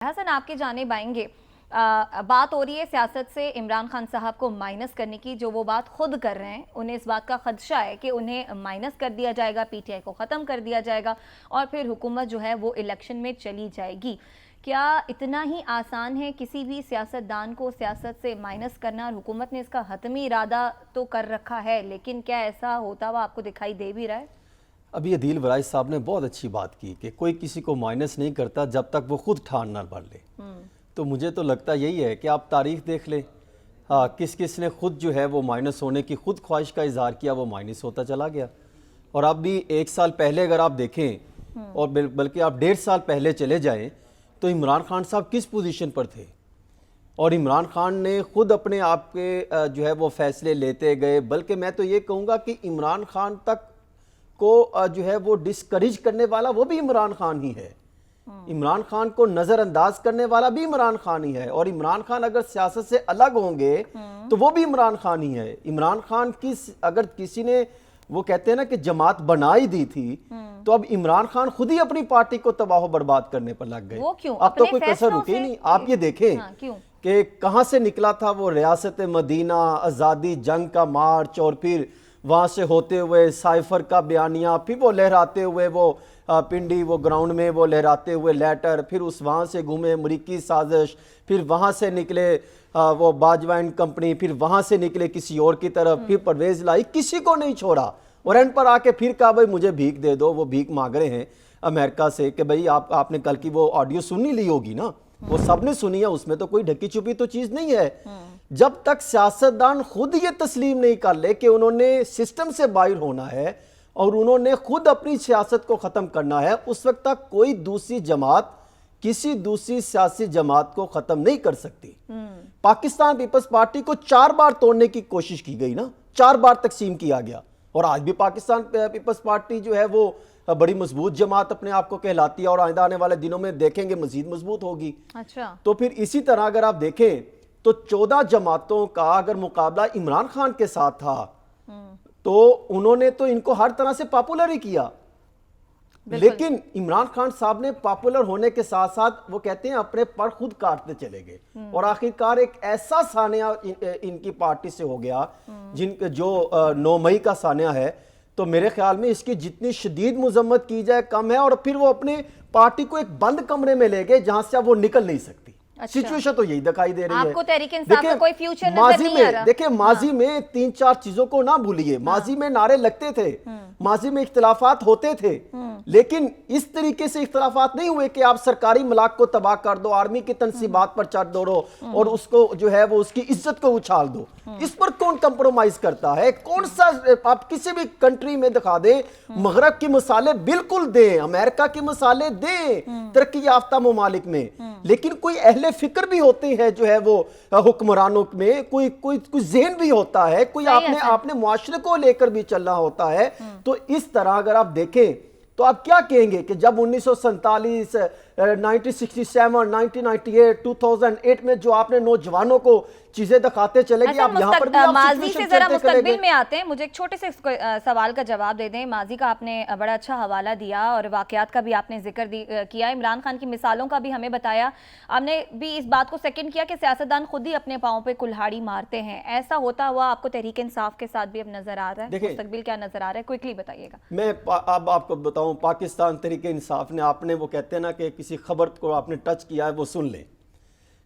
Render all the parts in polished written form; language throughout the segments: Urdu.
حسن آپ کی جانب آئیں گے. بات ہو رہی ہے سیاست سے عمران خان صاحب کو مائنس کرنے کی، جو وہ بات خود کر رہے ہیں. انہیں اس بات کا خدشہ ہے کہ انہیں مائنس کر دیا جائے گا، پی ٹی آئی کو ختم کر دیا جائے گا اور پھر حکومت جو ہے وہ الیکشن میں چلی جائے گی. کیا اتنا ہی آسان ہے کسی بھی سیاستدان کو سیاست سے مائنس کرنا؟ اور حکومت نے اس کا حتمی ارادہ تو کر رکھا ہے، لیکن کیا ایسا ہوتا ہوا آپ کو دکھائی دے بھی رہا ہے؟ ابھی عدیل ورائے صاحب نے بہت اچھی بات کی کہ کوئی کسی کو مائنس نہیں کرتا جب تک وہ خود ٹھان نہ بھر لے. تو مجھے تو لگتا یہی ہے کہ آپ تاریخ دیکھ لیں، کس کس نے خود جو ہے وہ مائنس ہونے کی خود خواہش کا اظہار کیا، وہ مائنس ہوتا چلا گیا. اور اب بھی 1 سال پہلے اگر آپ دیکھیں اور بلکہ آپ 1.5 سال پہلے چلے جائیں تو عمران خان صاحب کس پوزیشن پر تھے، اور عمران خان نے خود اپنے آپ کے جو ہے وہ فیصلے لیتے گئے. بلکہ میں تو یہ کہوں گا کہ عمران خان تک کو جو ہے وہ ڈسکریج کرنے والا وہ بھی عمران خان ہی ہے. عمران خان کو نظر انداز کرنے والا بھی عمران خان ہی ہے. اور عمران خان اگر سیاست سے الگ ہوں گے تو وہ بھی عمران خان ہی ہے. عمران خان کی اگر کسی نے وہ کہتے ہیں نا کہ جماعت بنائی دی تھی، تو اب عمران خان خود ہی اپنی پارٹی کو تباہ و برباد کرنے پر لگ گئے. اب تو کوئی کسر رکی نہیں. آپ یہ دیکھیں کہ کہاں سے نکلا تھا وہ ریاست مدینہ، آزادی جنگ کا مارچ، اور پھر وہاں سے ہوتے ہوئے سائفر کا بیانیہ، پھر وہ لہراتے ہوئے وہ پنڈی وہ گراؤنڈ میں وہ لہراتے ہوئے لیٹر، پھر اس وہاں سے گھومے امریکی سازش، پھر وہاں سے نکلے وہ باجوہ اینڈ کمپنی، پھر وہاں سے نکلے کسی اور کی طرف، پھر پرویز لائی، کسی کو نہیں چھوڑا. اور اینڈ پر آ کے پھر کہا بھائی مجھے بھیک دے دو. وہ بھیک مانگ رہے ہیں امریکہ سے کہ بھئی آپ نے کل کی وہ آڈیو سنی لی ہوگی نا، وہ سب نے سنی ہے، اس میں تو کوئی ڈھکی چھپی تو چیز نہیں ہے. جب تک سیاستدان خود یہ تسلیم نہیں کر لے کہ انہوں نے سسٹم سے باہر ہونا ہے اور انہوں نے خود اپنی سیاست کو ختم کرنا ہے، اس وقت تک کوئی دوسری جماعت کسی دوسری سیاسی جماعت کو ختم نہیں کر سکتی. پاکستان پیپلز پارٹی کو 4 بار توڑنے کی کوشش کی گئی نا، 4 بار تقسیم کیا گیا، اور آج بھی پاکستان پیپلز پارٹی جو ہے وہ بڑی مضبوط جماعت اپنے آپ کو کہلاتی ہے، اور آئندہ آنے والے دنوں میں دیکھیں گے مزید مضبوط ہوگی. اچھا، تو پھر اسی طرح اگر آپ دیکھیں تو 14 جماعتوں کا اگر مقابلہ عمران خان کے ساتھ تھا تو انہوں نے تو ان کو ہر طرح سے پاپولر ہی کیا. لیکن عمران خان صاحب نے پاپولر ہونے کے ساتھ ساتھ وہ کہتے ہیں اپنے پر خود کاٹتے چلے گئے، اور آخرکار ایک ایسا سانحہ ان کی پارٹی سے ہو گیا جو 9 مئی کا سانحہ ہے. تو میرے خیال میں اس کی جتنی شدید مذمت کی جائے کم ہے. اور پھر وہ اپنے پارٹی کو ایک بند کمرے میں لے گئے جہاں سے اب وہ نکل نہیں سکتی. سچویشن تو یہی دکھائی دے رہی ہے. آپ کو تحریک انصاف کا کوئی فیوچر نظر نہیں آ رہا؟ دیکھیں ماضی میں 3-4 چیزوں کو نہ بھولیے. ماضی میں نعرے لگتے تھے، ماضی میں اختلافات ہوتے تھے، لیکن اس طریقے سے اختلافات نہیں ہوئے کہ آپ سرکاری ملاک کو تباہ کر دو، آرمی کی تنصیبات پر چڑھ دوڑو اور اس کو جو ہے وہ اس کی عزت کو اچھال دو. اس پر کون کمپرومائز کرتا ہے؟ کون سا آپ کسی بھی کنٹری میں دکھا دیں، مغرب کی مثالیں بالکل دیں، امریکہ کی مثالیں دیں ترقی یافتہ ممالک میں، لیکن کوئی اہل فکر بھی ہوتے ہیں جو ہے وہ حکمرانوں میں، کوئی ذہن بھی ہوتا ہے، کوئی آپ نے معاشرے کو لے کر بھی چلنا ہوتا ہے. تو اس طرح اگر آپ دیکھیں تو آپ کیا کہیں گے کہ جب 1947 1967 1998 2008 میں جو آپ نے نوجوانوں کو چیزیں دکھاتے چلے گی، آپ یہاں پر بھی آپ ماضی سے ذرا مستقبل میں آتے ہیں. مجھے ایک چھوٹے سے سوال کا جواب دے دیں. ماضی کا آپ نے بڑا اچھا حوالہ دیا اور واقعات کا بھی آپ نے ذکر کیا، عمران خان کی مثالوں کا بھی ہمیں بتایا. آپ نے بھی اس بات کو سیکنڈ کیا کہ سیاستدان خود ہی اپنے پاؤں پہ کلہاڑی مارتے ہیں. ایسا ہوتا ہوا آپ کو تحریک انصاف کے ساتھ بھی اب نظر آ رہا ہے؟ مستقبل کیا نظر آ رہا ہے؟ کوئکلی بتائیے گا. میں اب آپ کو بتاؤں، پاکستان تحریک انصاف نے آپ نے وہ کہتے ہیں نا کہ کسی خبر کو آپ نے ٹچ کیا ہے وہ سن لیں.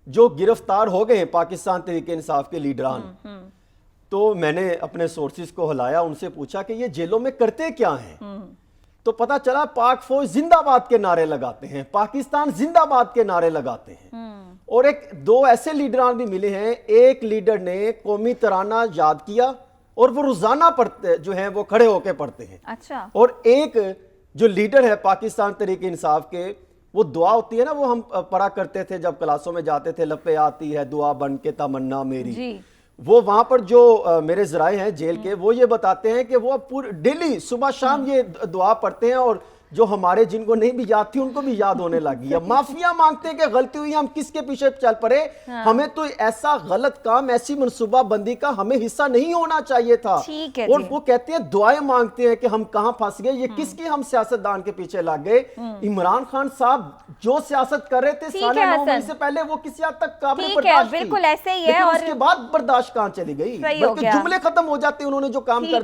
جو گرفتار ہو گئے ہیں پاکستان تحریک انصاف کے لیڈران، تو میں نے اپنے سورسز کو ہلایا، ان سے پوچھا کہ یہ جیلوں میں کرتے کیا ہیں؟ تو پتا چلا پاک فوج زندہ باد کے نعرے لگاتے ہیں، پاکستان زندہ باد کے نعرے لگاتے ہیں. اور 2 ایسے لیڈران بھی ملے ہیں. ایک لیڈر نے قومی ترانہ یاد کیا اور وہ روزانہ پڑھتے جو ہیں وہ کھڑے ہو کے پڑھتے ہیں. اچھا. اور ایک جو لیڈر ہے پاکستان تحریک انصاف کے، وہ دعا ہوتی ہے نا، وہ ہم پڑھا کرتے تھے جب کلاسوں میں جاتے تھے، لپے آتی ہے دعا بن کے تمنا میری. وہ وہاں پر جو میرے ذرائع ہیں جیل کے، وہ یہ بتاتے ہیں کہ وہ ڈیلی صبح شام یہ دعا پڑھتے ہیں، اور جو ہمارے جن کو نہیں بھی یاد تھی ان کو بھی یاد ہونے لگی. اب معافیاں مانگتے ہیں کہ غلطی ہوئی, ہم کس کے پیچھے چل پڑے, ہمیں تو ایسا غلط کام, ایسی منصوبہ بندی کا ہمیں حصہ نہیں ہونا چاہیے تھا. اور وہ کہتے ہیں دعائیں مانگتے ہیں کہ ہم کہاں پھنس گئے, یہ کس کے ہم سیاستدان کے پیچھے لگ گئے. عمران خان صاحب جو سیاست کر رہے تھے سال 9 مئی سے پہلے وہ کسی حد تک قابل برداشت تھی, بالکل ایسے ہی ہے, لیکن اور اس کے بعد برداشت کہاں چلی گئی, بلکہ جملے ختم ہو جاتے انہوں نے جو کام کر